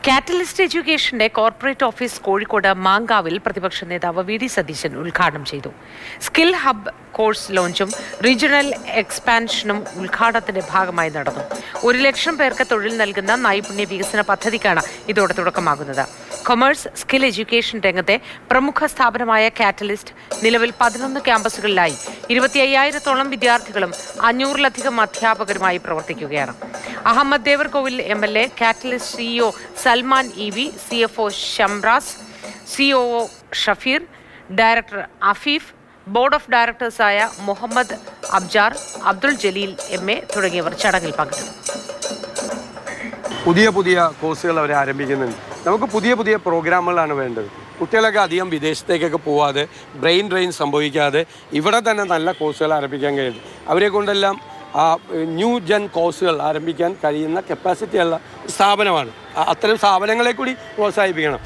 Catalyst എഡ്യൂക്കേഷന്റെ corporate office Kozhikode മാങ്കാവിൽ പ്രതിപക്ഷ നേതാവ് V D Satheesan ഉദ്ഘാടനം ചെയ്തു. സ്കിൽ ഹബ് കോഴ്സ് ലോഞ്ചും റീജിയണൽ എക്സ്പാൻഷനും ഉദ്ഘാടനത്തിന്റെ ഭാഗമായി നടന്നു. 1,00,000 പേർക്ക് തൊഴിൽ നൽകുന്ന നൈപുണ്യ വികസന പദ്ധതിക്കാണ് ഇതോടെ തുടക്കമാകുന്നത്. കൊമേഴ്സ്, സ്കിൽ എഡ്യൂക്കേഷൻ രംഗത്തെ പ്രമുഖ സ്ഥാപനമായ കാറ്റലിസ്റ്റ് നിലവിൽ 11 ക്യാമ്പസുകളിലായി 25,000-ഓളം വിദ്യാർത്ഥികളും 500-ലധികം അധ്യാപകരുമായി പ്രവർത്തിക്കുകയാണ്. Ahammed Devarkovil MLA, Catalyst CEO Salman EV, CFO Shamraz, COO Shafeer, director Afeef, board of ഡയറക്ടേഴ്സായ മുഹമ്മദ് അബ്ജാർ, അബ്ദുൾ ജലീൽ MA തുടങ്ങിയവർ ചടങ്ങിൽ പങ്കെടുത്തു. പുതിയ കോഴ്സുകൾ അവർ ആരംഭിക്കുന്നുണ്ട്. നമുക്ക് പുതിയ പ്രോഗ്രാമുകളാണ് വേണ്ടത്. കുട്ടികളൊക്കെ അധികം വിദേശത്തേക്കൊക്കെ പോവാതെ, ബ്രെയിൻ ഡ്രെയിൻ സംഭവിക്കാതെ ഇവിടെ തന്നെ നല്ല കോഴ്സുകൾ ആരംഭിക്കാൻ കഴിയും. അവരെ കൊണ്ടെല്ലാം ന്യൂ ജെൻ കോഴ്സുകൾ ആരംഭിക്കാൻ കഴിയുന്ന കപ്പാസിറ്റിയുള്ള സ്ഥാപനമാണ്. അത്തരം സ്ഥാപനങ്ങളെ കൂടി പ്രോത്സാഹിപ്പിക്കണം.